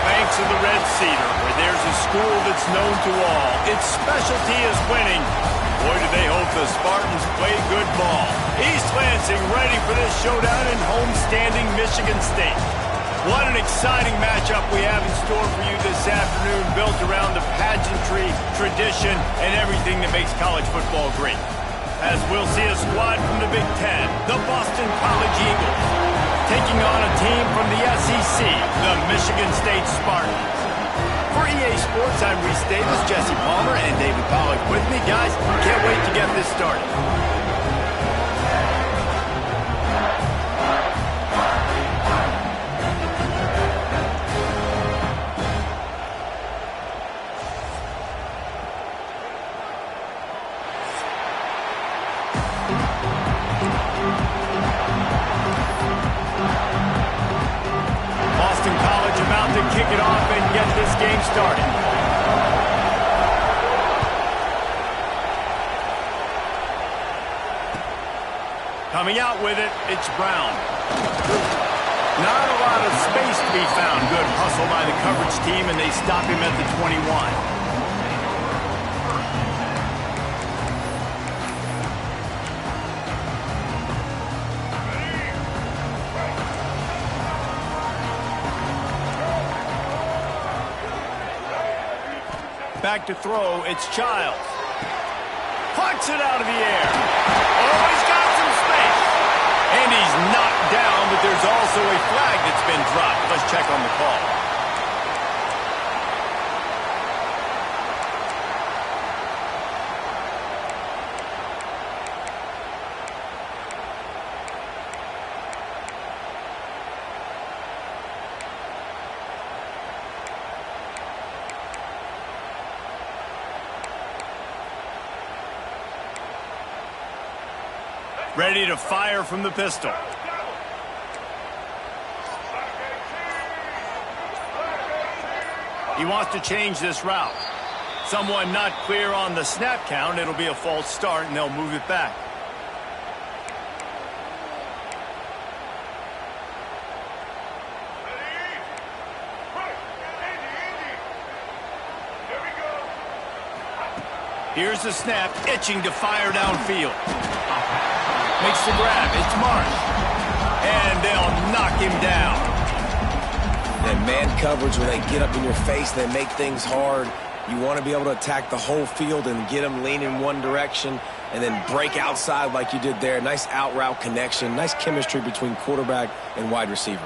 banks of the Red Cedar, where there's a school that's known to all. Its specialty is winning. Boy, do they hope the Spartans play good ball. East Lansing ready for this showdown in homestanding Michigan State. What an exciting matchup we have in store for you this afternoon, built around the pageantry, tradition, and everything that makes college football great. As we'll see a squad from the Big Ten, the Boston College Eagles, taking on a team from the SEC, the Michigan State Spartans. For EA Sports, I'm Reese Davis, Jesse Palmer, and David Pollack with me. Guys, can't wait to get this started. Kick it off and get this game started. Coming out with it, it's Brown. Not a lot of space to be found. Good hustle by the coverage team, and they stop him at the 21. Back to throw, it's Childs. Plucks it out of the air. Oh, he's got some space. And he's knocked down, but there's also a flag that's been dropped. Let's check on the call. Ready to fire from the pistol. He wants to change this route. Someone not clear on the snap count. It'll be a false start, and they'll move it back. Here's the snap, itching to fire downfield. Makes the grab, it's Marsh. And they'll knock him down. And man coverage, when they get up in your face, they make things hard. You want to be able to attack the whole field and get them leaning one direction and then break outside like you did there. Nice out route connection, nice chemistry between quarterback and wide receiver.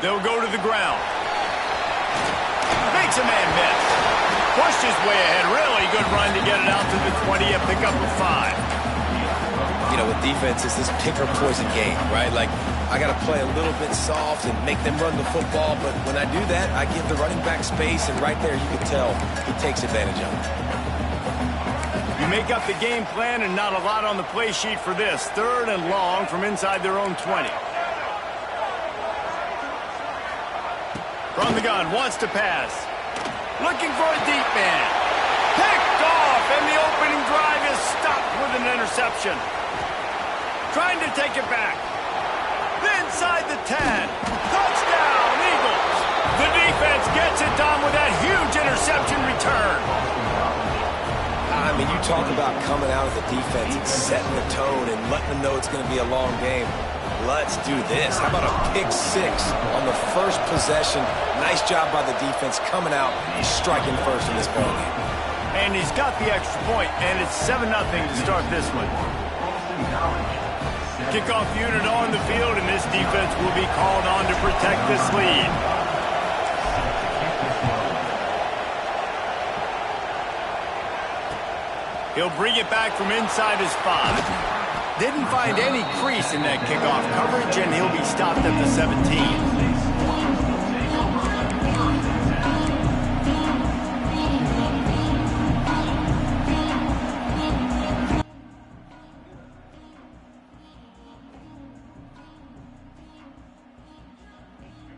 They'll go to the ground. Makes a man miss. Pushed his way ahead. Really good run to get it out to the 20 and pick up a 5. You know, with defense, it's this pick or poison game, right? Like, I got to play a little bit soft and make them run the football, but when I do that, I give the running back space, and right there you can tell he takes advantage of it. You make up the game plan, and not a lot on the play sheet for this. 3rd and long from inside their own 20. From the gun, wants to pass. Looking for a deep man. Picked off, and the opening drive is stopped with an interception. Trying to take it back. Inside the 10. Touchdown, Eagles. The defense gets it done with that huge interception return. I mean, you talk about coming out of the defense and setting the tone and letting them know it's going to be a long game. Let's do this. How about a pick 6 on the first possession? Nice job by the defense coming out and striking first in this ballgame. And he's got the extra point, and it's 7-0 to start this one. Kickoff unit on the field, and this defense will be called on to protect this lead. He'll bring it back from inside his 5. Didn't find any crease in that kickoff coverage, and he'll be stopped at the 17.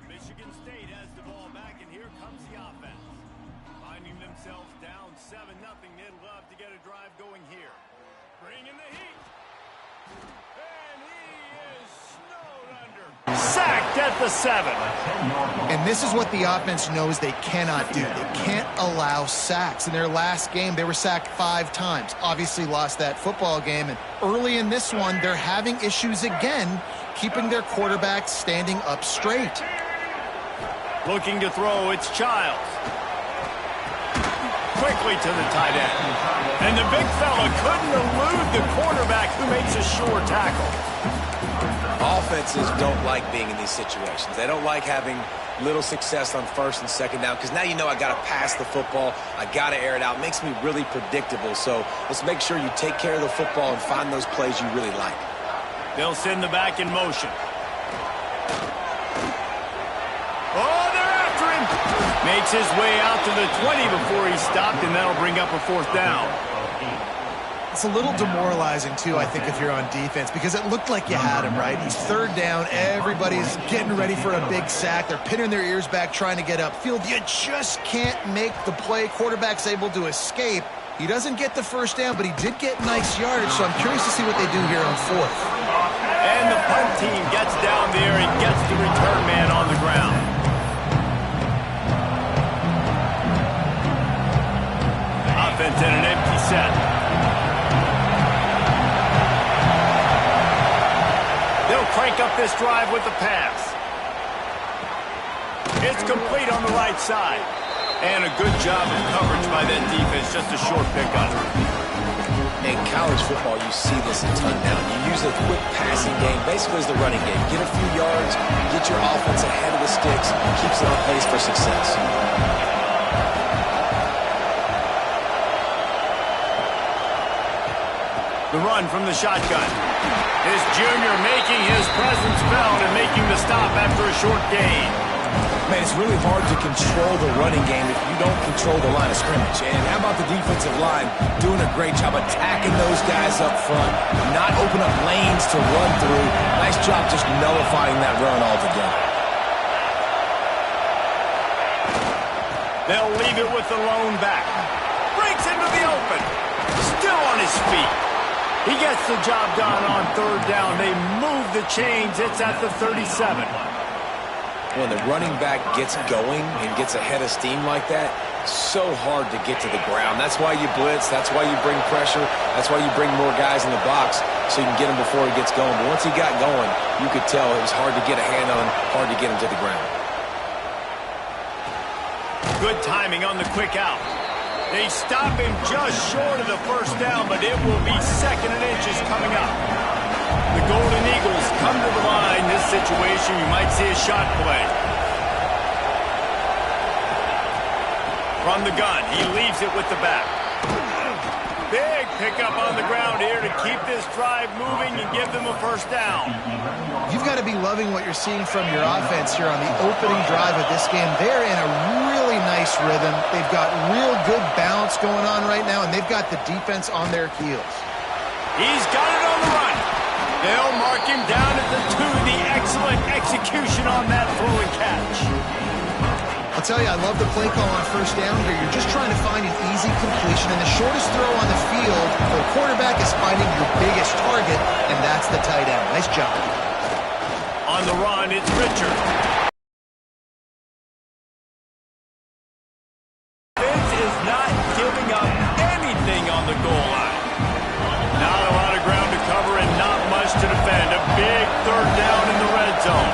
Michigan State has the ball back, and here comes the offense. Finding themselves down 7-0, they'd love to get a drive going here. Bringing the heat. And he is snowed under. Sacked first at the 7. And this is what the offense knows they cannot do. They can't allow sacks. In their last game, they were sacked 5 times. Obviously lost that football game. And early in this one, they're having issues again keeping their quarterback standing up straight. Looking to throw, it's Childs. Quickly to the tight end. And the big fella couldn't elude the quarterback who makes a sure tackle. Offenses don't like being in these situations. They don't like having little success on first and second down because now you know I got to pass the football. I got to air it out. It makes me really predictable. So let's make sure you take care of the football and find those plays you really like. They'll send the back in motion. Oh, they're after him. Makes his way out to the 20 before he's stopped, and that'll bring up a 4th down. It's a little demoralizing, too, I think, if you're on defense, because it looked like you had him, right? He's 3rd down. Everybody's getting ready for a big sack. They're pinning their ears back, trying to get upfield. You just can't make the play. Quarterback's able to escape. He doesn't get the 1st down, but he did get nice yardage, so I'm curious to see what they do here on 4th. And the punt team gets down there and gets the return man on the ground. Offense in an empty set. They'll crank up this drive with the pass. It's complete on the right side. And a good job of coverage by that defense. Just a short pickup. In college football, you see this a ton now. You use a quick passing game, basically as the running game. Get a few yards, get your offense ahead of the sticks, keeps it on pace for success. The run from the shotgun. This junior making his presence felt and making the stop after a short gain. Man, it's really hard to control the running game if you don't control the line of scrimmage. And how about the defensive line doing a great job attacking those guys up front, not open up lanes to run through. Nice job just nullifying that run altogether. They'll leave it with the lone back. Breaks into the open. Still on his feet. He gets the job done on 3rd down. They move the chains. It's at the 37. When the running back gets going and gets ahead of steam like that, so hard to get to the ground. That's why you blitz. That's why you bring pressure. That's why you bring more guys in the box so you can get him before he gets going. But once he got going, you could tell it was hard to get a hand on him, hard to get him to the ground. Good timing on the quick out. They stop him just short of the 1st down, but it will be 2nd and inches coming up. The Golden Eagles come to the line. This situation, you might see a shot play. From the gun, he leaves it with the back. Big pickup on the ground here to keep this drive moving and give them a 1st down. You've got to be loving what you're seeing from your offense here on the opening drive of this game. They're in a really nice rhythm. They've got real good balance going on right now, and they've got the defense on their heels. He's got it on the run. They'll mark him down at the 2. The excellent execution on that throw and catch. I'll tell you, I love the play call on 1st down here. You're just trying to find an easy completion, and the shortest throw on the field for the quarterback is finding your biggest target, and that's the tight end. Nice job. On the run, it's Richard. Vince is not giving up anything on the goal line. Not a lot of ground to cover and not much to defend. A big 3rd down in the red zone.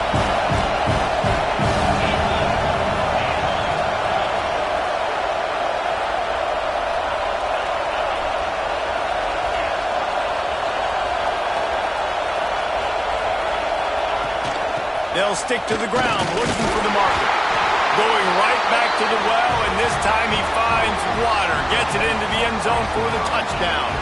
They'll stick to the ground, looking for the marker. Going right back to the well, and this time he finds water. Gets it into the end zone for the touchdown.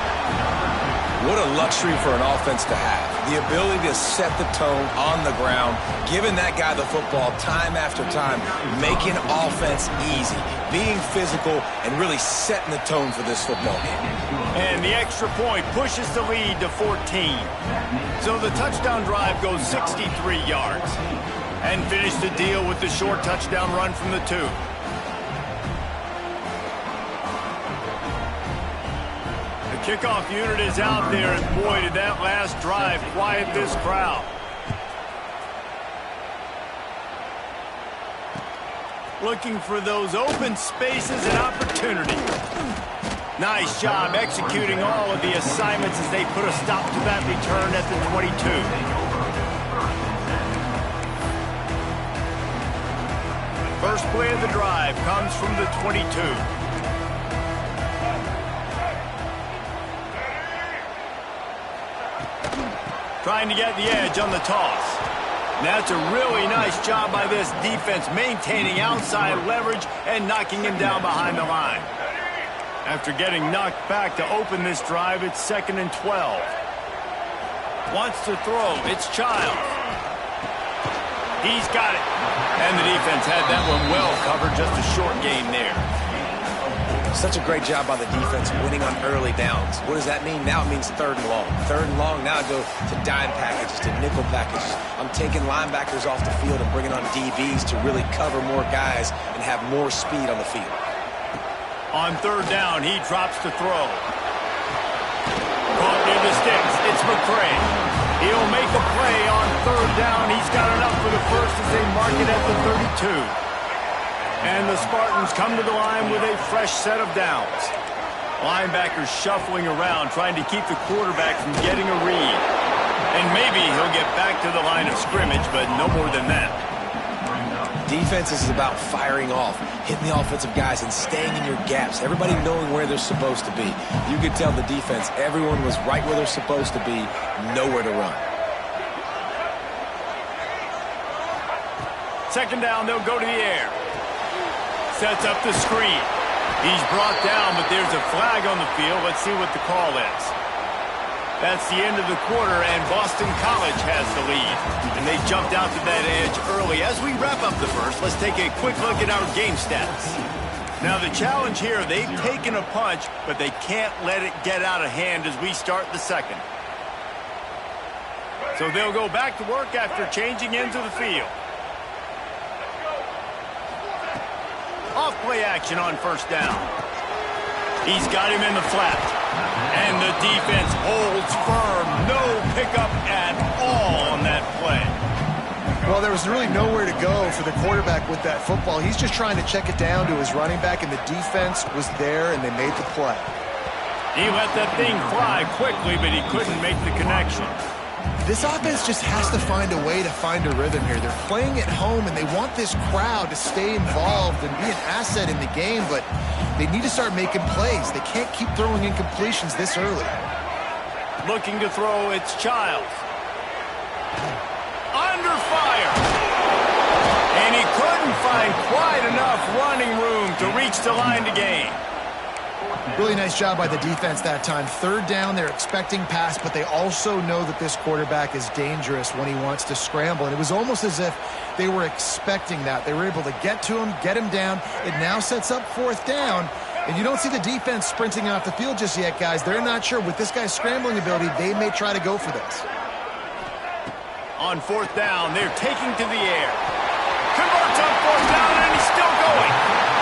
What a luxury for an offense to have. The ability to set the tone on the ground, giving that guy the football time after time, making offense easy, being physical, and really setting the tone for this football game. And the extra point pushes the lead to 14. So the touchdown drive goes 63 yards. And finish the deal with the short touchdown run from the 2. The kickoff unit is out there, and boy, did that last drive quiet this crowd. looking for those open spaces and opportunity. Nice job executing all of the assignments as they put a stop to that return at the 22. First play of the drive comes from the 22. Trying to get the edge on the toss. That's a really nice job by this defense, maintaining outside leverage and knocking him down behind the line. After getting knocked back to open this drive, it's 2nd and 12. Wants to throw. It's Childs. He's got it. And the defense had that one well covered. Just a short gain there. Such a great job by the defense winning on early downs. What does that mean? Now it means 3rd and long. 3rd and long, now I go to dime packages, to nickel packages. I'm taking linebackers off the field and bringing on DBs to really cover more guys and have more speed on the field. On 3rd down, he drops to throw. Caught near the sticks. It's McCray. He'll make a play on 3rd down. He's got enough for the first as they mark it at the 32. And the Spartans come to the line with a fresh set of downs. Linebackers shuffling around, trying to keep the quarterback from getting a read. And maybe he'll get back to the line of scrimmage, but no more than that. Defense is about firing off, hitting the offensive guys, and staying in your gaps. Everybody knowing where they're supposed to be. You could tell the defense, everyone was right where they're supposed to be, nowhere to run. 2nd down, they'll go to the air. Sets up the screen. He's brought down, but there's a flag on the field. Let's see what the call is. That's the end of the quarter, and Boston College has the lead. And they jumped out to that edge early. As we wrap up the first, let's take a quick look at our game stats. Now, the challenge here, they've taken a punch, but they can't let it get out of hand as we start the second. So they'll go back to work after changing into the field. Off play action on 1st down. He's got him in the flat. And the defense holds firm. No pickup at all on that play. Well, there was really nowhere to go for the quarterback with that football. He's just trying to check it down to his running back, and the defense was there, and they made the play. He let that thing fly quickly, but he couldn't make the connection. This offense just has to find a way to find a rhythm here. They're playing at home, and they want this crowd to stay involved and be an asset in the game, but they need to start making plays. They can't keep throwing incompletions this early. Looking to throw, it's Childs. Under fire. And he couldn't find quite enough running room to reach the line to gain. Really nice job by the defense that time. 3rd down, they're expecting pass, but they also know that this quarterback is dangerous when he wants to scramble. And it was almost as if they were expecting that. They were able to get to him, get him down. It now sets up 4th down. And you don't see the defense sprinting off the field just yet, guys. They're not sure. With this guy's scrambling ability, they may try to go for this. On 4th down, they're taking to the air. Converts on 4th down, and he's still going.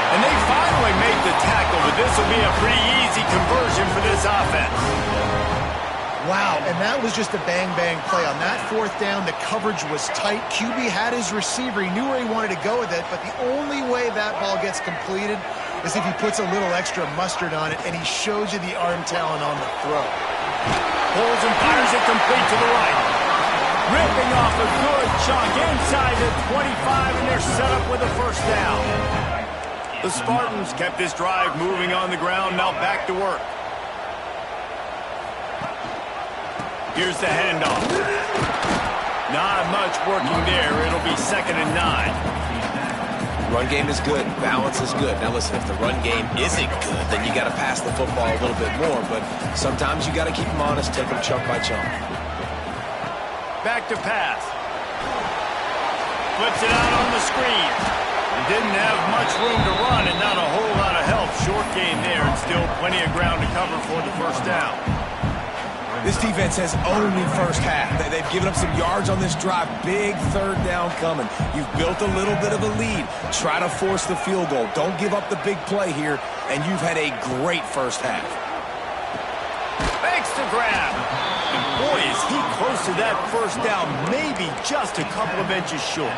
And they finally made the tackle, but this will be a pretty easy conversion for this offense. Wow, and that was just a bang-bang play. On that 4th down, the coverage was tight. QB had his receiver. He knew where he wanted to go with it, but the only way that ball gets completed is if he puts a little extra mustard on it, and he shows you the arm talent on the throw. Pulls and fires it complete to the right. Ripping off a good chunk inside the 25, and they're set up with a 1st down. The Spartans kept this drive moving on the ground, now back to work. Here's the handoff. Not much working there. It'll be 2nd and 9. Run game is good. Balance is good. Now listen, if the run game isn't good, then you got to pass the football a little bit more. But sometimes you got to keep them honest, take them chunk by chunk. Back to pass. Flips it out on the screen. Didn't have much room to run and not a whole lot of help. Short gain there and still plenty of ground to cover for the 1st down. This defense has owned the 1st half. They've given up some yards on this drive. Big 3rd down coming. You've built a little bit of a lead. Try to force the field goal. Don't give up the big play here, and you've had a great 1st half. Makes the grab. And boy, is he close to that 1st down, maybe just a couple of inches short.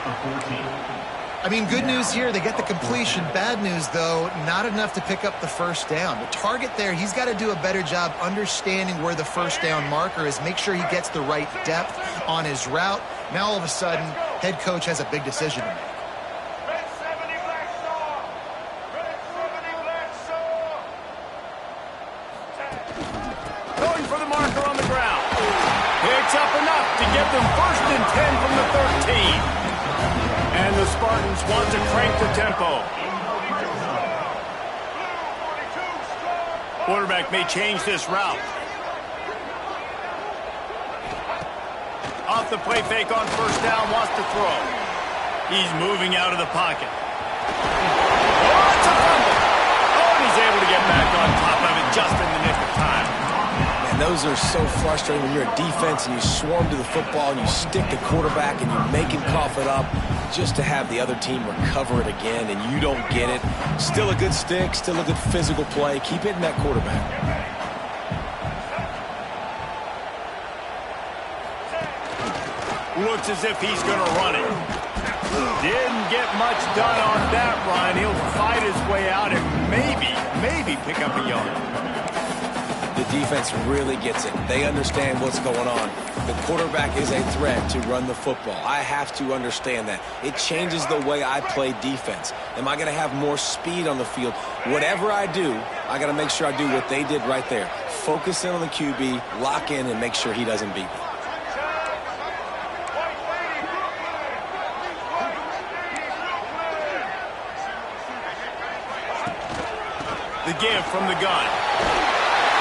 I mean, good news here, they get the completion. Bad news, though, not enough to pick up the first down. The target there, he's got to do a better job understanding where the first down marker is, make sure he gets the right depth on his route. Now, all of a sudden, head coach has a big decision to make. Going for the marker on the ground. Picks up enough to get them 1st and 10 from the 13. And the Spartans want to crank the tempo. Quarterback may change this route. Off the play fake on first down, wants to throw. He's moving out of the pocket. Oh, it's a fumble. Oh, and he's able to get back on top of it just in the nick of time. Man, those are so frustrating when you're a defense and you swarm to the football and you stick the quarterback and you make him cough it up just to have the other team recover it again and you don't get it. Still a good stick, still a good physical play. Keep hitting that quarterback. Looks as if he's going to run it. Didn't get much done on that run. He'll fight his way out and maybe pick up a yard. The defense really gets it. They understand what's going on. The quarterback is a threat to run the football. I have to understand that. It changes the way I play defense. Am I going to have more speed on the field? Whatever I do, I got to make sure I do what they did right there. Focus in on the QB, lock in, and make sure he doesn't beat me. The give from the gun.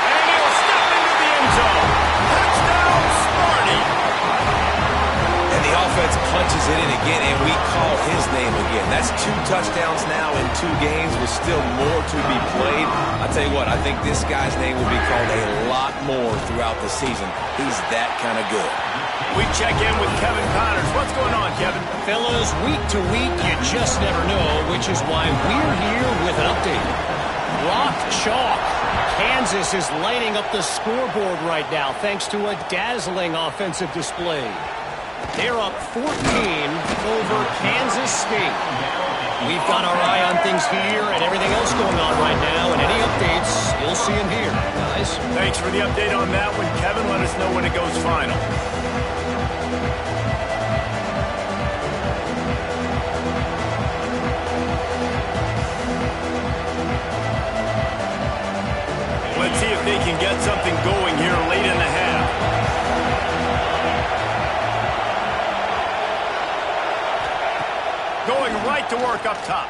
And he'll step into the end zone. Touchdown, Sparty. And the offense punches it in again, and we call his name again. That's 2 touchdowns now in 2 games with still more to be played. I'll tell you what, I think this guy's name will be called a lot more throughout the season. He's that kind of good. We check in with Kevin Connors. What's going on, Kevin? Fellas, week to week, you just never know, which is why we're here with an update. Rock chalk. Kansas is lighting up the scoreboard right now thanks to a dazzling offensive display. They're up 14 over Kansas State. We've got our eye on things here and everything else going on right now, and any updates, you'll see them here, guys. Thanks for the update on that one, Kevin. Let us know when it goes final. Let's see if they can get something going here late in the half. Going right to work up top.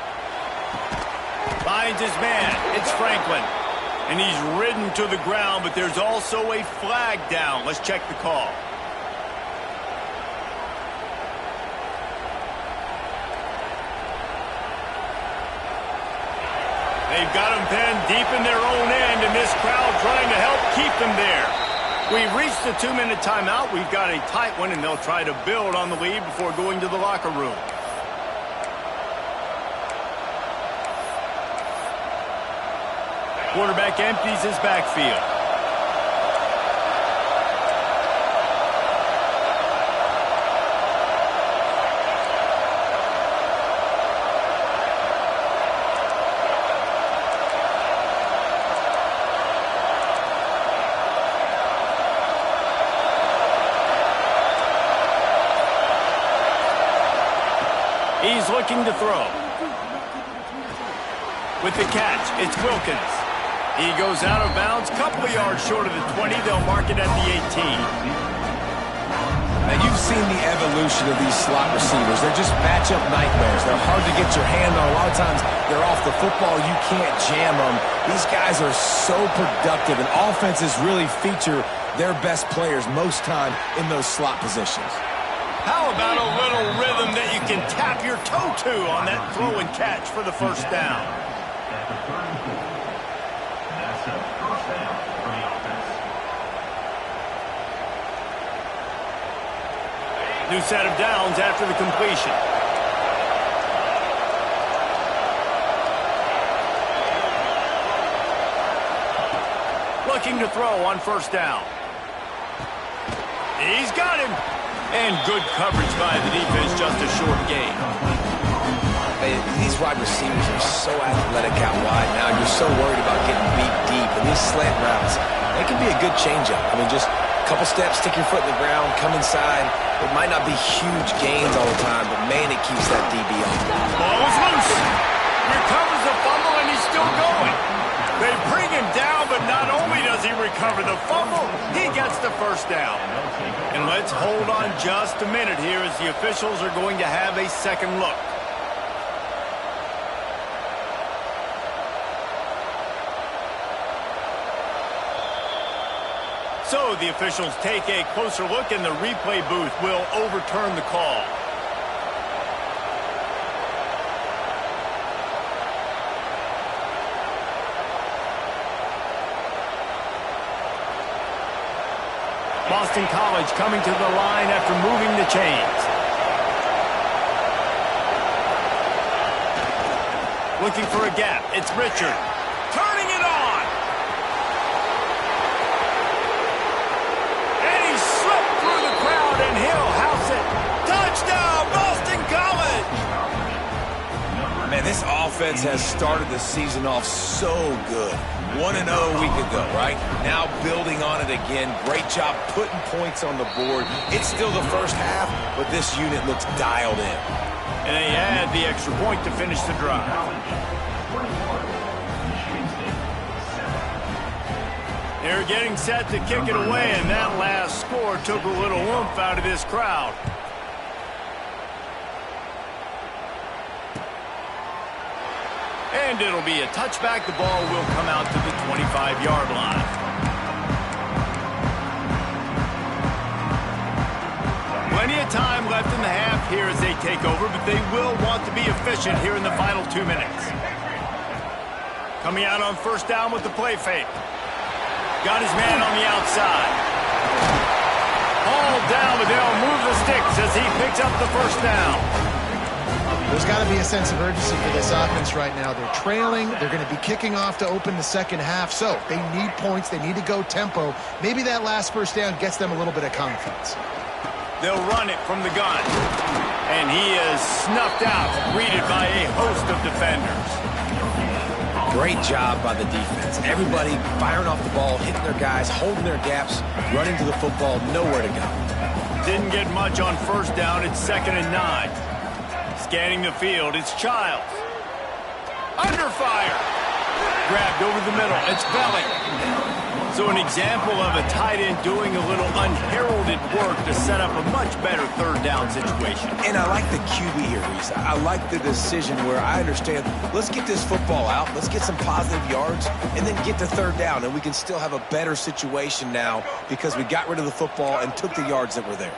Finds his man. It's Franklin. And he's ridden to the ground, but there's also a flag down. Let's check the call. They've got them pinned deep in their own end, and this crowd trying to help keep them there. We've reached the 2-minute timeout. We've got a tight one, and they'll try to build on the lead before going to the locker room. Quarterback empties his backfield. He's looking to throw. With the catch, it's Wilkins. He goes out of bounds, couple of yards short of the 20. They'll mark it at the 18. Now, you've seen the evolution of these slot receivers. They're just matchup nightmares. They're hard to get your hand on. A lot of times, they're off the football. You can't jam them. These guys are so productive, and offenses really feature their best players most time in those slot positions. How about a little rhythm that you can tap your toe to on that throw and catch for the first down? New set of downs after the completion. Looking to throw on first down. He's got him. And good coverage by the defense, just a short gain. These wide receivers are so athletic out wide now. You're so worried about getting beat deep. And these slant routes, they can be a good change-up. I mean, just a couple steps, stick your foot in the ground, come inside. It might not be huge gains all the time, but, man, it keeps that DB on. Ball is loose. Recovers the fumble, and he's still going. They bring him down, but not only does he recover the fumble, he gets the first down. And let's hold on just a minute here as the officials are going to have a second look. So the officials take a closer look, and the replay booth will overturn the call. Boston College coming to the line after moving the chains. Looking for a gap. It's Richard. Turning it on. And he slipped through the crowd, and he'll house it. Touchdown, Boston College! Man, this offense has started the season off so good. 1-0 a week ago, right? Now building on it again. Great job putting points on the board. It's still the first half, but this unit looks dialed in. And they add the extra point to finish the drive. They're getting set to kick it away, and that last score took a little oomph out of this crowd. And it'll be a touchback. The ball will come out to the 25-yard line. Plenty of time left in the half here as they take over, but they will want to be efficient here in the final 2 minutes. Coming out on first down with the play fake. Got his man on the outside. Hauled down, but they'll move the sticks as he picks up the first down. There's got to be a sense of urgency for this offense right now. They're trailing. They're going to be kicking off to open the second half. So they need points. They need to go tempo. Maybe that last first down gets them a little bit of confidence. They'll run it from the gun. And he is snuffed out, greeted by a host of defenders. Great job by the defense. Everybody firing off the ball, hitting their guys, holding their gaps, running to the football, nowhere to go. Didn't get much on first down. It's 2nd and 9. Scanning the field, it's Childs. Under fire. Grabbed over the middle, it's Belly. So an example of a tight end doing a little unheralded work to set up a much better third down situation. And I like the QB here, Reese. I like the decision where I understand, let's get this football out, let's get some positive yards, and then get to third down, and we can still have a better situation now because we got rid of the football and took the yards that were there.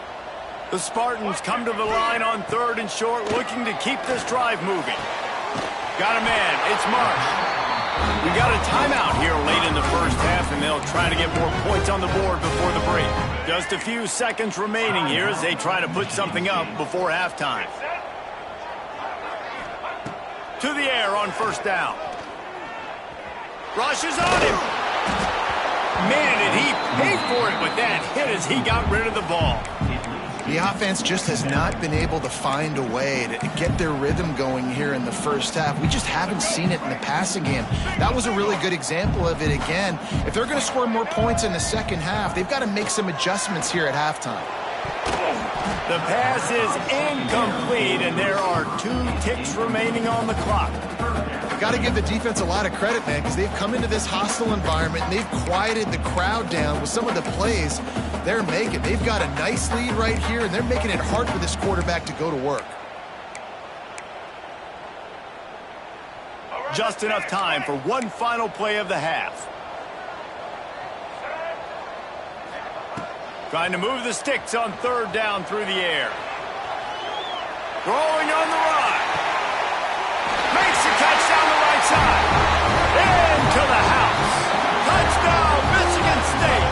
The Spartans come to the line on 3rd and short, looking to keep this drive moving. Got a man. It's Marsh. We got a timeout here late in the first half, and they'll try to get more points on the board before the break. Just a few seconds remaining here as they try to put something up before halftime. To the air on first down. Rushes on him. Man, did he pay for it with that hit as he got rid of the ball. The offense just has not been able to find a way to get their rhythm going here in the first half. We just haven't seen it in the passing game. That was a really good example of it again. If they're going to score more points in the second half, they've got to make some adjustments here at halftime. The pass is incomplete, and there are 2 ticks remaining on the clock. Got to give the defense a lot of credit, man, because they've come into this hostile environment and they've quieted the crowd down with some of the plays they're making. They've got a nice lead right here, and they're making it hard for this quarterback to go to work. Just enough time for one final play of the half. Trying to move the sticks on 3rd down through the air. Throwing on the run. Makes the catch down the right side. Into the house. Touchdown, Michigan State.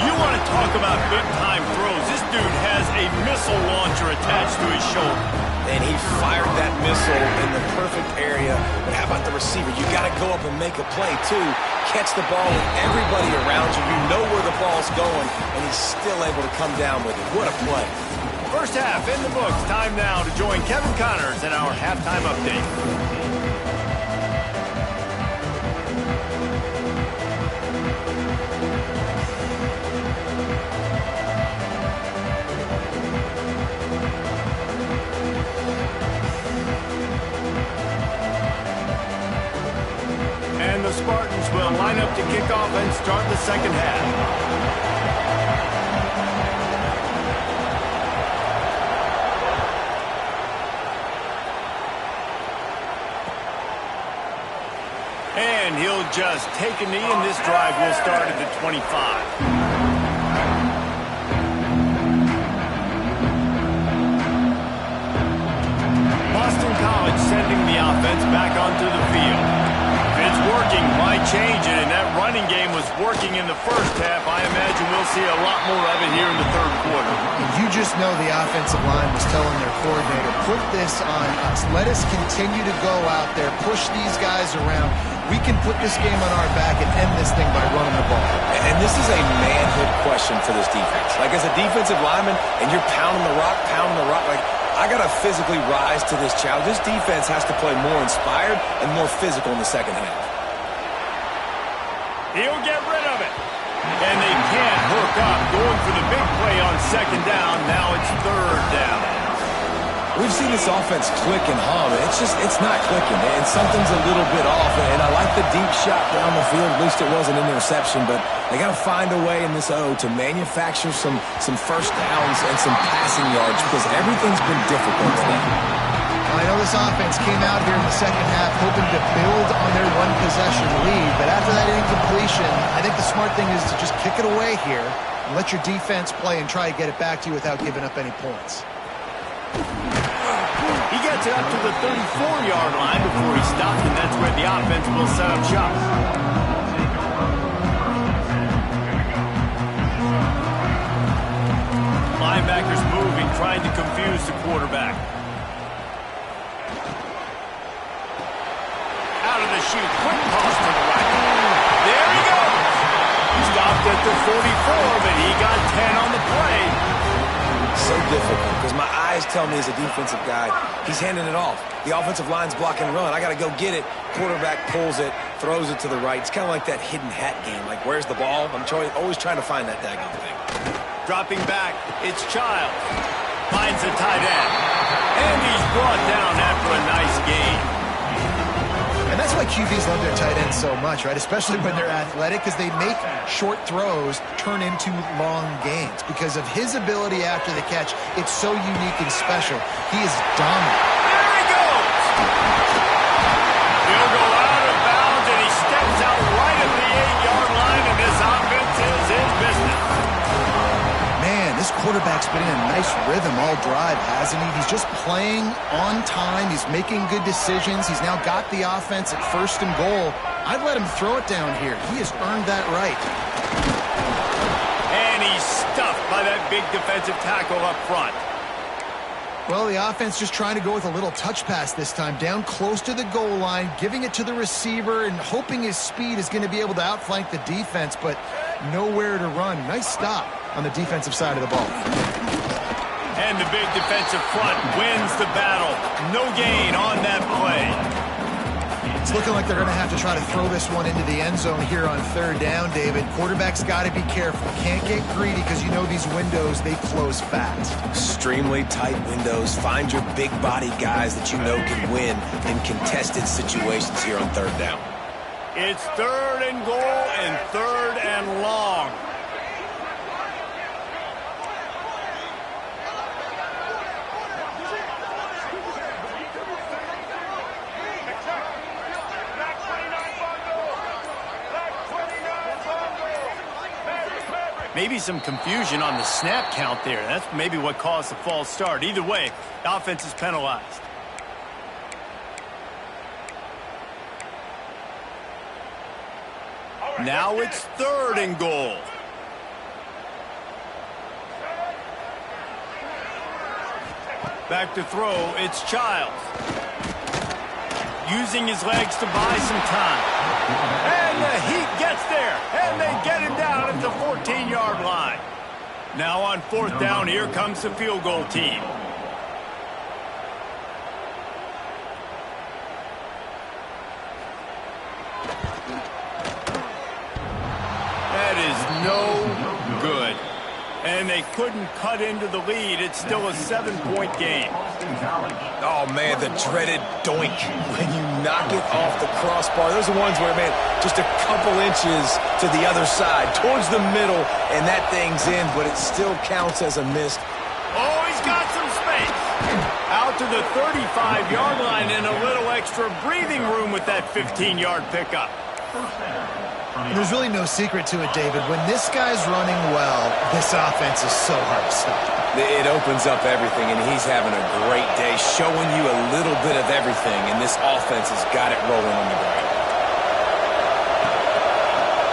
You want to talk about big-time throws. This dude has a missile launcher attached to his shoulder. And he fired that missile in the perfect area. But how about the receiver? You got to go up and make a play, too. Catch the ball with everybody around you. You know where the ball's going, and he's still able to come down with it. What a play. First half in the books. Time now to join Kevin Connors in our halftime update. And the Spartans will line up to kick off and start the second half. And he'll just take a knee, and this drive will start at the 25. Boston College sending the offense back onto the field. If it's working, why change it? And that running game was working in the first half. I imagine we'll see a lot more of it here in the third quarter. You just know the offensive line was telling their coordinator, put this on us. Let us continue to go out there, push these guys around. We can put this game on our back and end this thing by running the ball. And this is a manhood question for this defense. Like, as a defensive lineman, and you're pounding the rock, like, I got to physically rise to this challenge. This defense has to play more inspired and more physical in the second half. He'll get rid of it. And they can't hook up. Going for the big play on second down. Now it's third down. We've seen this offense click and hum, and it's not clicking, and something's a little bit off. And I like the deep shot down the field. At least it wasn't an interception, but they got to find a way in this O to manufacture some first downs and some passing yards, because everything's been difficult today. I know this offense came out here in the second half hoping to build on their one-possession lead, but after that incompletion, I think the smart thing is to just kick it away here and let your defense play and try to get it back to you without giving up any points. He gets it up to the 34-yard line before he stops, and that's where the offense will set up shop. Linebackers moving, trying to confuse the quarterback. Out of the chute, quick toss to the right. There he goes. Stopped at the 44, but he got 10 on the play. So difficult, because my eyes tell me as a defensive guy, he's handing it off. The offensive line's blocking and run. I got to go get it. Quarterback pulls it, throws it to the right. It's kind of like that hidden hat game. Like, where's the ball? I'm always trying to find that daggone thing. Dropping back, it's Child. Finds a tight end. And he's brought down after a nice gain. And that's why QBs love their tight ends so much, right? Especially when they're athletic, because they make short throws turn into long gains. Because of his ability after the catch, it's so unique and special. He is dominant. There he goes! He'll go out of bounds, and he steps out right at the 8-yard line, and this offense is in business. Man, this quarterback's been in a nice rhythm all drive, hasn't he? He's just playing on time. He's making good decisions. He's now got the offense at first and goal. I'd let him throw it down here. He has earned that right. And he's stuffed by that big defensive tackle up front. Well, the offense just trying to go with a little touch pass this time, down close to the goal line, giving it to the receiver and hoping his speed is going to be able to outflank the defense, but nowhere to run. Nice stop on the defensive side of the ball. And the big defensive front wins the battle. No gain on that play. It's looking like they're going to have to try to throw this one into the end zone here on third down, David. Quarterback's got to be careful. Can't get greedy because you know these windows, they close fast. Extremely tight windows. Find your big body guys that you know can win in contested situations here on third down. It's third and goal and third and long. Maybe some confusion on the snap count there. That's maybe what caused the false start. Either way, the offense is penalized. Now it's third and goal. Back to throw, it's Childs. Using his legs to buy some time. And the Heat gets there, and they get him down at the 14-yard line. Now on 4th down, here comes the field goal team. That is no good. And they couldn't cut into the lead. It's still a 7-point game. Oh, man, the dreaded doink when you knock it off the crossbar. Those are the ones where, man, just a couple inches to the other side, towards the middle, and that thing's in, but it still counts as a miss. Oh, he's got some space. Out to the 35-yard line and a little extra breathing room with that 15-yard pickup. There's really no secret to it, David. When this guy's running well, this offense is so hard to stop. It opens up everything, and he's having a great day, showing you a little bit of everything, and this offense has got it rolling on the ground.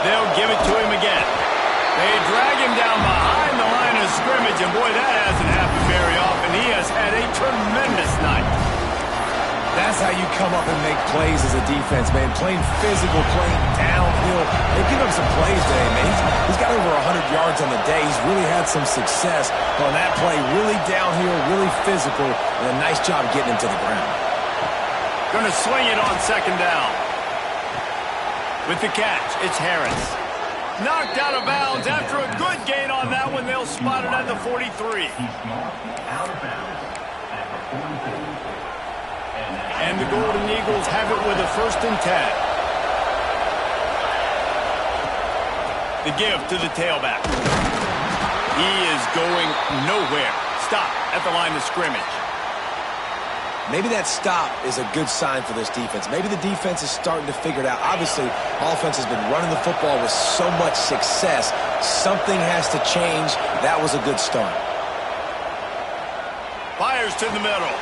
They'll give it to him again. They drag him down behind the line of scrimmage, and boy, that hasn't happened very often. He has had a tremendous night. That's how you come up and make plays as a defense, man. Playing physical, playing downhill. They give him some plays today, man. He's got over 100 yards on the day. He's really had some success on that play. Really downhill, really physical, and a nice job getting him to the ground. Going to swing it on 2nd down. With the catch, it's Harris. Knocked out of bounds after a good gain on that one. They'll spot it at the 43. Out of bounds at the 43. And the Golden Eagles have it with a 1st and 10. The give to the tailback. He is going nowhere. Stop at the line of scrimmage. Maybe that stop is a good sign for this defense. Maybe the defense is starting to figure it out. Obviously, offense has been running the football with so much success. Something has to change. That was a good start. Fires to the middle.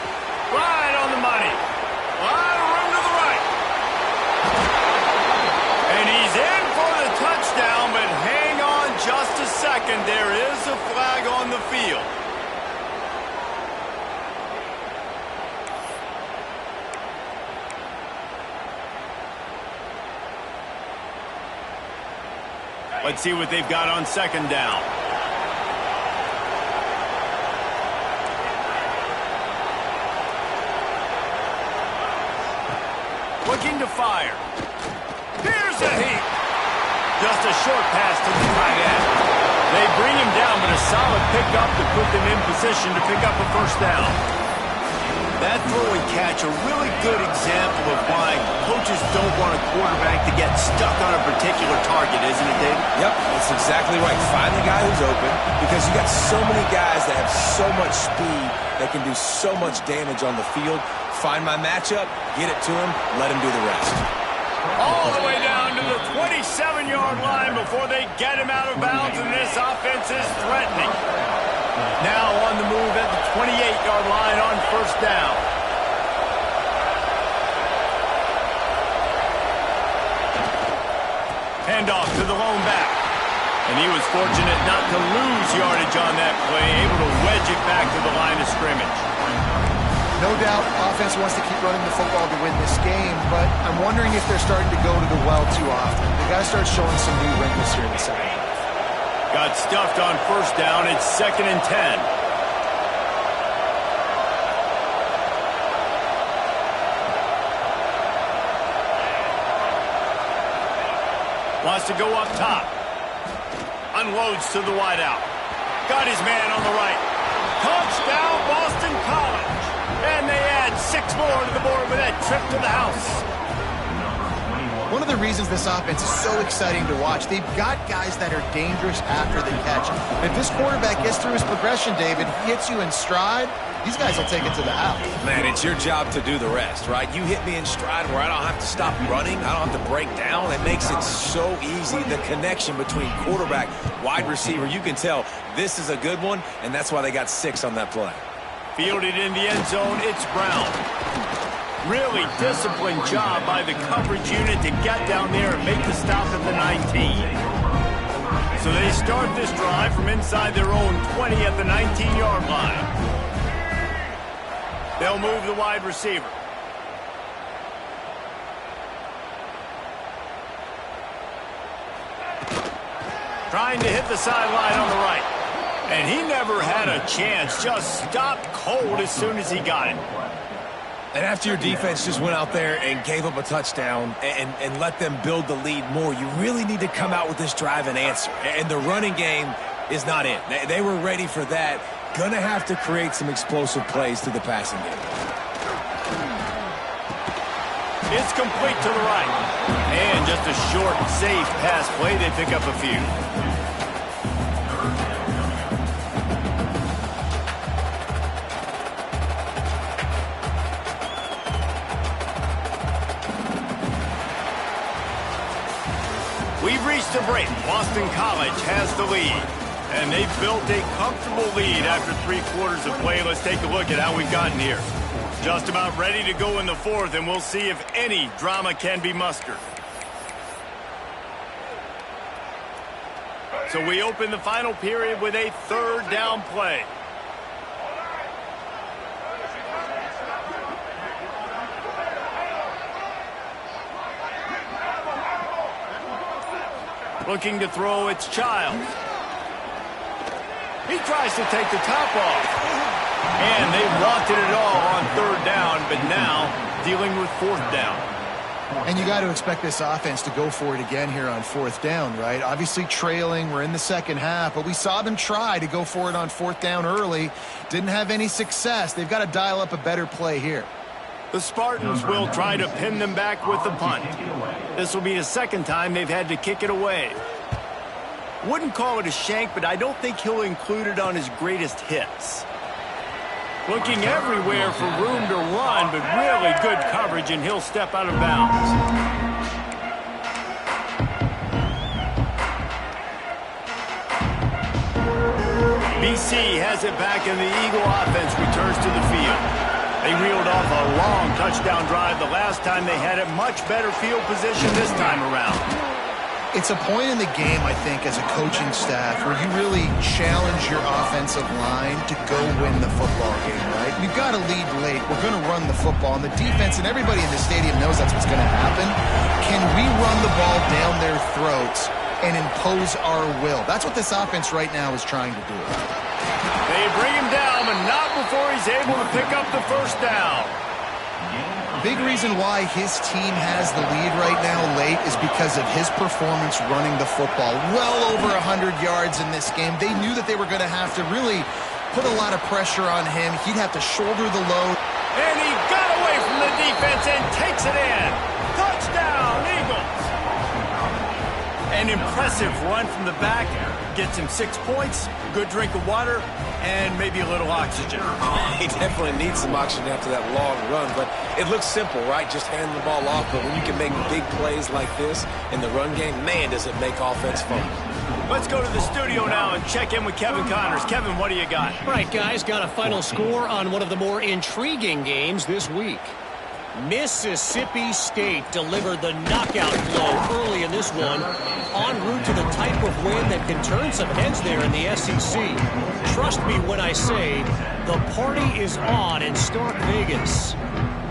Right on the money. A lot of room to the right. And he's in for the touchdown, but hang on just a second. There is a flag on the field. Let's see what they've got on 2nd down. Looking to fire. Here's a heap. Just a short pass to the tight end. They bring him down, but a solid pickup to put them in position to pick up a 1st down. That throw and catch, a really good example of why coaches don't want a quarterback to get stuck on a particular target, isn't it, David? Yep, that's exactly right. Find the guy who's open, because you got so many guys that have so much speed that can do so much damage on the field. Find my matchup, get it to him, let him do the rest. All the way down to the 27-yard line before they get him out of bounds, and this offense is threatening. Now on the move at the 28-yard line on 1st down. Handoff to the lone back. And he was fortunate not to lose yardage on that play, able to wedge it back to the line of scrimmage. No doubt, offense wants to keep running the football to win this game, but I'm wondering if they're starting to go to the well too often. They got to start showing some new wrinkles here in the second half. Got stuffed on 1st down. It's 2nd and 10. Wants to go up top. Unloads to the wideout. Got his man on the right. Touchdown, Boston College. And they add 6 more to the board with that trip to the house. One of the reasons this offense is so exciting to watch, they've got guys that are dangerous after the catch. And if this quarterback gets through his progression, David, he hits you in stride, these guys will take it to the house. Man, it's your job to do the rest, right? You hit me in stride where I don't have to stop running. I don't have to break down. It makes it so easy. The connection between quarterback, wide receiver, you can tell this is a good one, and that's why they got 6 on that play. Fielded in the end zone, it's Brown. Really disciplined job by the coverage unit to get down there and make the stop at the 19. So they start this drive from inside their own 20 at the 19-yard line. They'll move the wide receiver. Trying to hit the sideline on the right. And he never had a chance. Just stopped cold as soon as he got it. And after your defense just went out there and gave up a touchdown and let them build the lead more, you really need to come out with this drive and answer. And the running game is not it. They were ready for that. Gonna have to create some explosive plays through the passing game. It's complete to the right. And just a short, safe pass play. They pick up a few. We've reached a break. Boston College has the lead. And they've built a comfortable lead after 3 quarters of play. Let's take a look at how we've gotten here. Just about ready to go in the 4th, and we'll see if any drama can be mustered. So we open the final period with a 3rd down play. Looking to throw, it's Childs. He tries to take the top off. And they wanted it all on 3rd down, but now dealing with 4th down. And you got to expect this offense to go for it again here on 4th down, right? Obviously trailing, we're in the 2nd half, but we saw them try to go for it on 4th down early. Didn't have any success. They've got to dial up a better play here. The Spartans will try to pin them back with the punt. This will be the 2nd time they've had to kick it away. Wouldn't call it a shank, but I don't think he'll include it on his greatest hits. Looking everywhere for room to run, but really good coverage, and he'll step out of bounds. BC has it back, and the Eagle offense returns to the field. They reeled off a long touchdown drive the last time. They had a much better field position this time around. It's a point in the game, I think, as a coaching staff where you really challenge your offensive line to go win the football game, right? We've got to lead late. We're going to run the football. And the defense and everybody in the stadium knows that's what's going to happen. Can we run the ball down their throats and impose our will? That's what this offense right now is trying to do. They bring him down, but not before he's able to pick up the 1st down. Big reason why his team has the lead right now late is because of his performance running the football. Well over 100 yards in this game. They knew that they were going to have to really put a lot of pressure on him. He'd have to shoulder the load. And he got away from the defense and takes it in. Touchdown, Eagles. An impressive run from the back. Gets him 6 points, good drink of water, and maybe a little oxygen. He definitely needs some oxygen after that long run, but it looks simple, right? Just hand the ball off, but when you can make big plays like this in the run game, man, does it make offense fun. Let's go to the studio now and check in with Kevin Connors. Kevin, what do you got? All right, guys, got a final score on one of the more intriguing games this week. Mississippi State delivered the knockout blow early in this one, en route to the type of win that can turn some heads there in the SEC. Trust me when I say the party is on in Stark Vegas.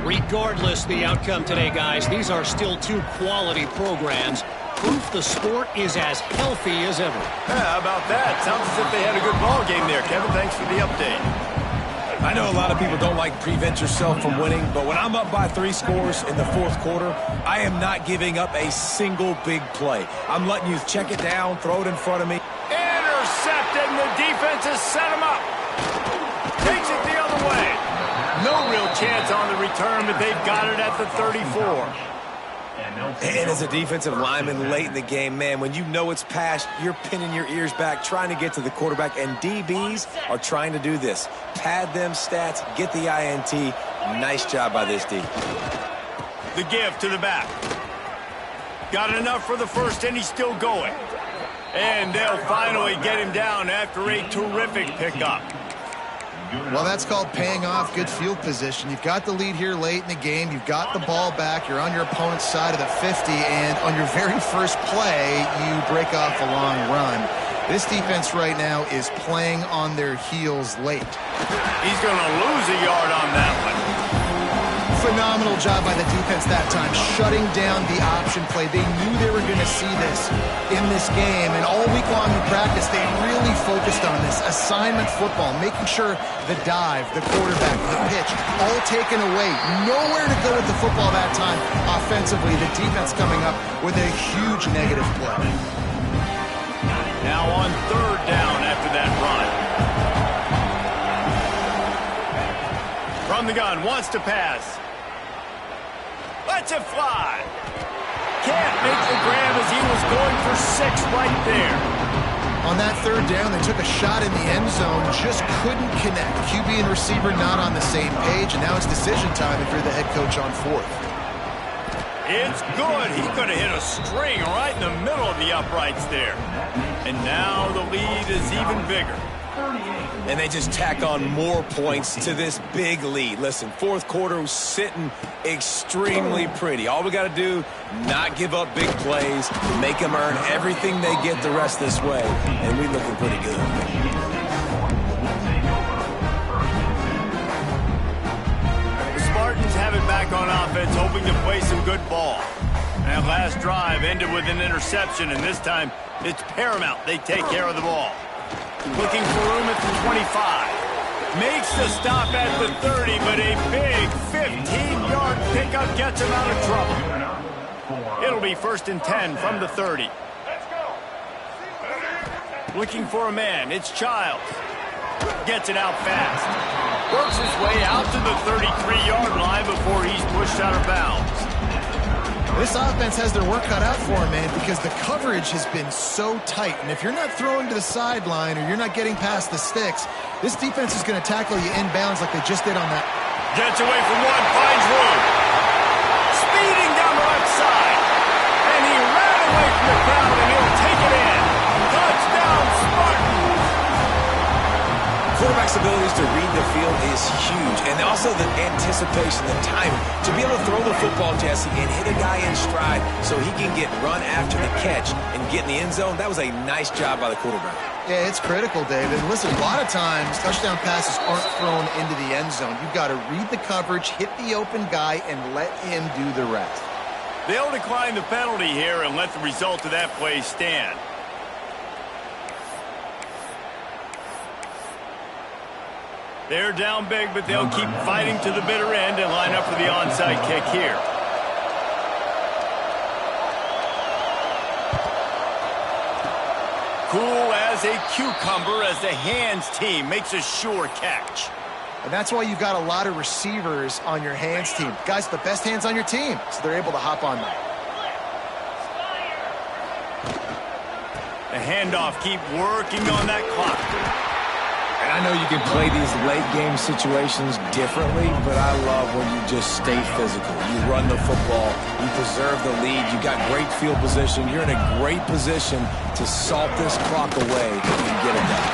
Regardless the outcome today, guys, these are still 2 quality programs. Proof the sport is as healthy as ever. Yeah, how about that? Sounds as if they had a good ball game there. Kevin, thanks for the update. I know a lot of people don't like prevent yourself from winning, but when I'm up by 3 scores in the 4th quarter, I am not giving up a single big play. I'm letting you check it down, throw it in front of me. Intercepted, and the defense has set him up. Takes it the other way. No real chance on the return, but they've got it at the 34. And as a defensive lineman late in the game, man, when you know it's past, you're pinning your ears back, trying to get to the quarterback, and DBs are trying to do this. Pad them stats, get the INT. Nice job by this D. The give to the back. Got enough for the 1st, and he's still going. And they'll finally get him down after a terrific pickup. Well, that's called paying off good field position. You've got the lead here late in the game. You've got the ball back. You're on your opponent's side of the 50, and on your very first play, you break off a long run. This defense right now is playing on their heels late. He's going to lose a yard on that one. Phenomenal job by the defense that time, shutting down the option play. They knew they were going to see this in this game, and all week long in practice, they really focused on this. Assignment football, making sure the dive, the quarterback, the pitch, all taken away. Nowhere to go with the football that time offensively. The defense coming up with a huge negative play. Now on third down after that run. From the gun, wants to pass. Lets it fly. Can't make the grab as he was going for 6 right there. On that third down, they took a shot in the end zone, just couldn't connect. QB and receiver not on the same page, and now it's decision time if you're the head coach on fourth. It's good. He could have hit a string right in the middle of the uprights there. And now the lead is even bigger. And they just tack on more points to this big lead. Listen, fourth quarter was sitting extremely pretty. All we got to do, not give up big plays, make them earn everything they get the rest this way, and we're looking pretty good. The Spartans have it back on offense, hoping to play some good ball. That last drive ended with an interception, and this time it's paramount they take care of the ball. Looking for room at the 25. Makes the stop at the 30, but a big 15-yard pickup gets him out of trouble. It'll be 1st and 10 from the 30. Looking for a man. It's Childs. Gets it out fast. Works his way out to the 33-yard line before he's pushed out of bounds. This offense has their work cut out for them, man, because the coverage has been so tight. And if you're not throwing to the sideline or you're not getting past the sticks, this defense is going to tackle you inbounds like they just did on that. Gets away from one, finds room. Speeding down the left side. And he ran away from the crowd, and he'll take it in. Touchdown, Spartans! Quarterback's abilities to read the field is huge, and also the anticipation, the timing. To be able to throw the football, Jesse, and hit a guy in stride so he can get run after the catch and get in the end zone, that was a nice job by the quarterback. Yeah, it's critical, David. Listen, a lot of times touchdown passes aren't thrown into the end zone. You've got to read the coverage, hit the open guy, and let him do the rest. They'll decline the penalty here and let the result of that play stand. They're down big, but they'll keep fighting to the bitter end and line up for the onside kick here. Cool as a cucumber as the hands team makes a sure catch. And that's why you've got a lot of receivers on your hands team. Guys, the best hands on your team, so they're able to hop on that. The handoff, keep working on that clock. And I know you can play these late-game situations differently, but I love when you just stay physical. You run the football, you preserve the lead, you got great field position. You're in a great position to salt this clock away if you get it done.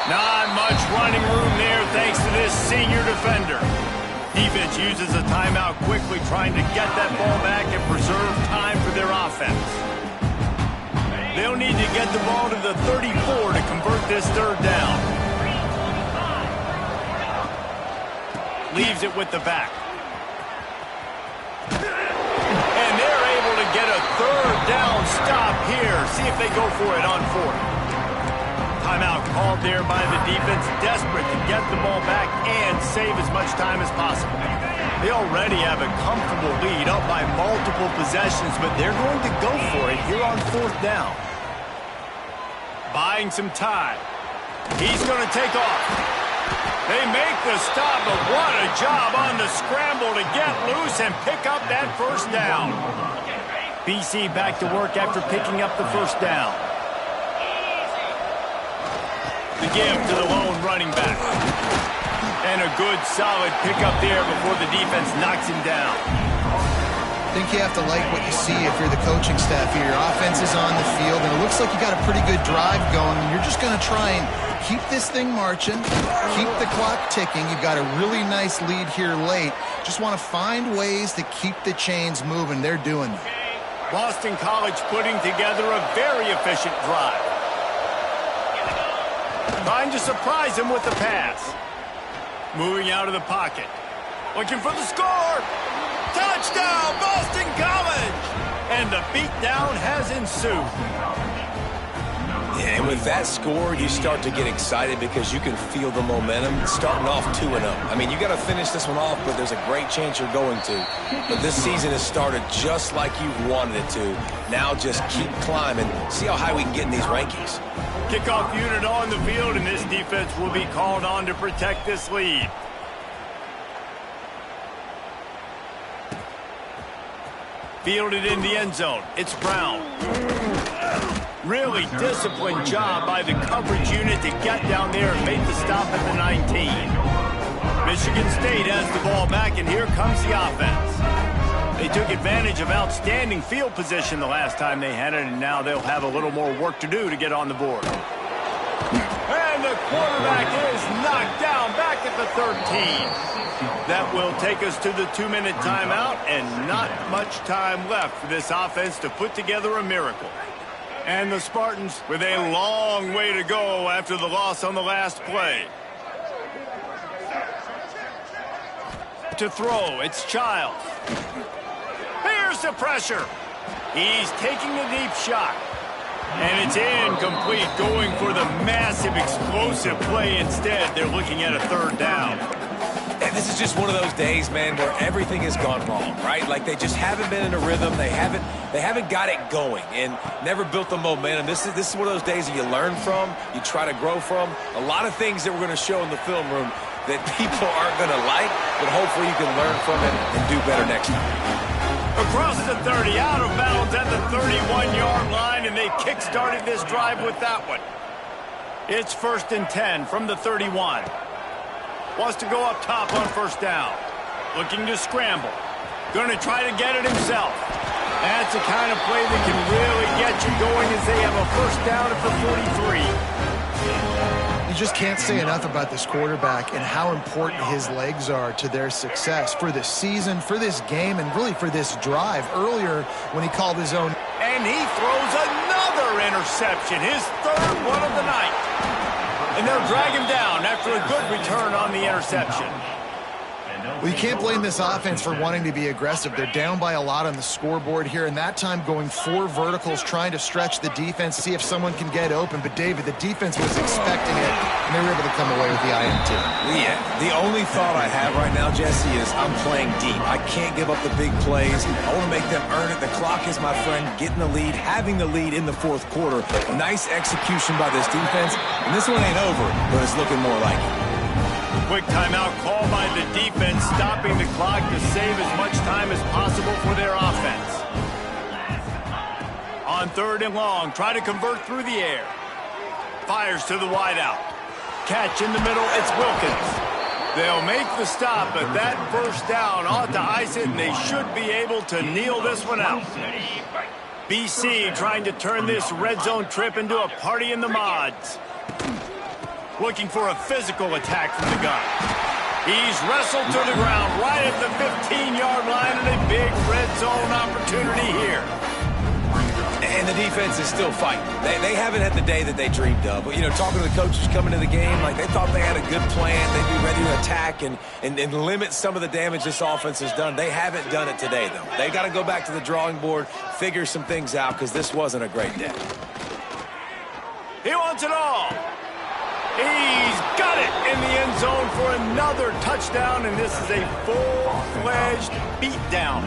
Not much running room there thanks to this senior defender. Defense uses a timeout quickly, trying to get that ball back and preserve time for their offense. They'll need to get the ball to the 34 to convert this third down. Leaves it with the back. And they're able to get a third down stop here. See if they go for it on fourth. Timeout called there by the defense, desperate to get the ball back and save as much time as possible. They already have a comfortable lead up by multiple possessions, but they're going to go for it here on fourth down. Buying some time. He's going to take off. They make the stop, but what a job on the scramble to get loose and pick up that first down. BC back to work after picking up the first down. The give to the lone running back. And a good, solid pickup there before the defense knocks him down. I think you have to like what you see if you're the coaching staff here. Your offense is on the field, and it looks like you got a pretty good drive going, and you're just going to try and keep this thing marching, keep the clock ticking. You've got a really nice lead here late. Just want to find ways to keep the chains moving. They're doing that. Boston College putting together a very efficient drive. Trying to surprise him with the pass. Moving out of the pocket. Looking for the score. Touchdown, Boston College! And the beatdown has ensued. Yeah, and with that score, you start to get excited because you can feel the momentum starting off 2-0. I mean, you got to finish this one off, but there's a great chance you're going to. But this season has started just like you've wanted it to. Now just keep climbing. See how high we can get in these rankings. Kickoff unit on the field, and this defense will be called on to protect this lead. Fielded in the end zone. It's Brown. Really disciplined job by the coverage unit to get down there and make the stop at the 19. Michigan State has the ball back, and here comes the offense. They took advantage of outstanding field position the last time they had it, and now they'll have a little more work to do to get on the board. And the quarterback is knocked down back at the 13. That will take us to the 2-minute timeout, and not much time left for this offense to put together a miracle. And the Spartans with a long way to go after the loss on the last play. To throw, it's Childs. Here's the pressure. He's taking a deep shot. And it's incomplete, going for the massive explosive play instead. They're looking at a 3rd down. And this is just one of those days, man, where everything has gone wrong, right? Like they just haven't been in a rhythm. They haven't got it going and never built the momentum. This is one of those days that you learn from, you try to grow from. A lot of things that we're going to show in the film room that people aren't going to like, but hopefully you can learn from it and do better next time. Across the 30, out of bounds at the 31-yard line, and they kick-started this drive with that one. It's 1st and 10 from the 31. Wants to go up top on 1st down. Looking to scramble. Going to try to get it himself. That's the kind of play that can really get you going as they have a 1st down at the 43. You just can't say enough about this quarterback and how important his legs are to their success for this season, for this game, and really for this drive. Earlier, when he called his own. And he throws another interception, his 3rd one of the night. And they'll drag him down after a good return on the interception. Well, you can't blame this offense for wanting to be aggressive. They're down by a lot on the scoreboard here, and that time going 4 verticals, trying to stretch the defense, see if someone can get open. But, David, the defense was expecting it, and they were able to come away with the INT. Yeah, the only thought I have right now, Jesse, is I'm playing deep. I can't give up the big plays. I want to make them earn it. The clock is my friend. Getting the lead, having the lead in the 4th quarter. Nice execution by this defense, and this one ain't over, but it's looking more like it. Quick timeout call by the defense, stopping the clock to save as much time as possible for their offense. On 3rd and long, try to convert through the air. Fires to the wideout. Catch in the middle, it's Wilkins. They'll make the stop, but that 1st down ought to ice it, and they should be able to kneel this one out. BC trying to turn this red zone trip into a party in the mods. Looking for a physical attack from the gun. He's wrestled to the ground right at the 15-yard line, and a big red zone opportunity here. And the defense is still fighting. They haven't had the day that they dreamed of. But, you know, talking to the coaches coming to the game, like they thought they had a good plan. They'd be ready to attack and limit some of the damage this offense has done. They haven't done it today, though. They got to go back to the drawing board, figure some things out, because this wasn't a great day. He wants it all. He's got it in the end zone for another touchdown, and this is a full-fledged beatdown.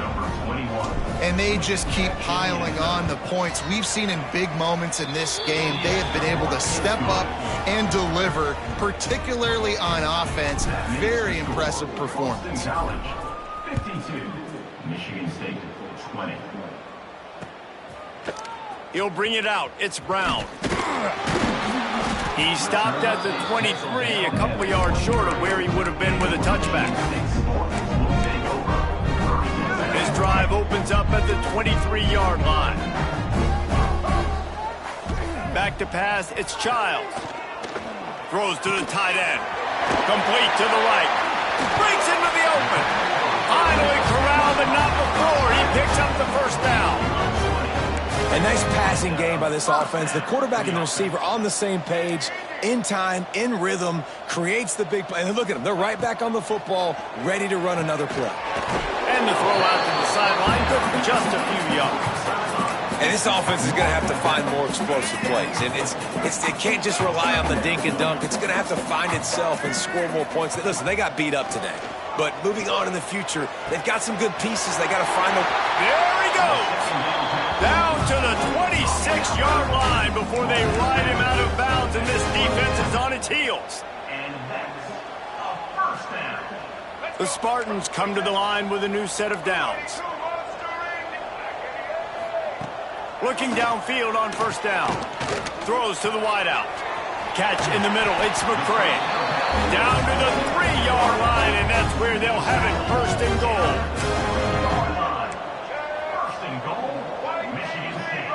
And they just keep piling on the points. We've seen in big moments in this game, they have been able to step up and deliver, particularly on offense. Very impressive performance. 52, Michigan State 20. He'll bring it out. It's Brown. He stopped at the 23, a couple yards short of where he would have been with a touchback. His drive opens up at the 23-yard line. Back to pass, it's Childs. Throws to the tight end. Complete to the right. Breaks into the open. Finally corralled, but not before. He picks up the 1st down. A nice passing game by this offense. The quarterback and the receiver on the same page. in time, in rhythm, creates the big play. And look at them. They're right back on the football, ready to run another play. And the throw out to the sideline, good for just a few yards. And this offense is going to have to find more explosive plays. And it can't just rely on the dink and dunk. It's going to have to find itself and score more points. Listen, they got beat up today. But moving on in the future, they've got some good pieces. They got to find them. There he goes. Down to the 26-yard line before they ride him out of bounds, and this defense is on its heels. And that's a first down. The Spartans come to the line with a new set of downs. Looking downfield on first down. Throws to the wideout. Catch in the middle. It's McCray. Down to the 3-yard line, and that's where they'll have it, first and goal. First and goal, Michigan State.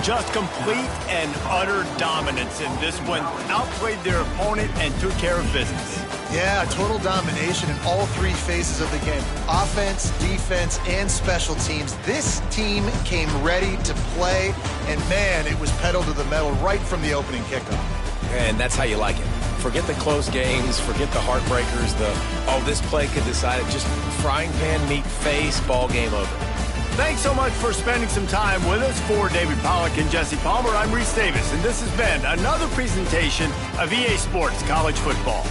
Just complete and utter dominance in this one. Outplayed their opponent and took care of business. Yeah, total domination in all three phases of the game. Offense, defense, and special teams. This team came ready to play, and man, it was pedal to the metal right from the opening kickoff. And that's how you like it. Forget the close games, forget the heartbreakers, this play could decide it. Just frying pan, meat face, ball game over. Thanks so much for spending some time with us. For David Pollack and Jesse Palmer, I'm Reese Davis, and this has been another presentation of EA Sports College Football.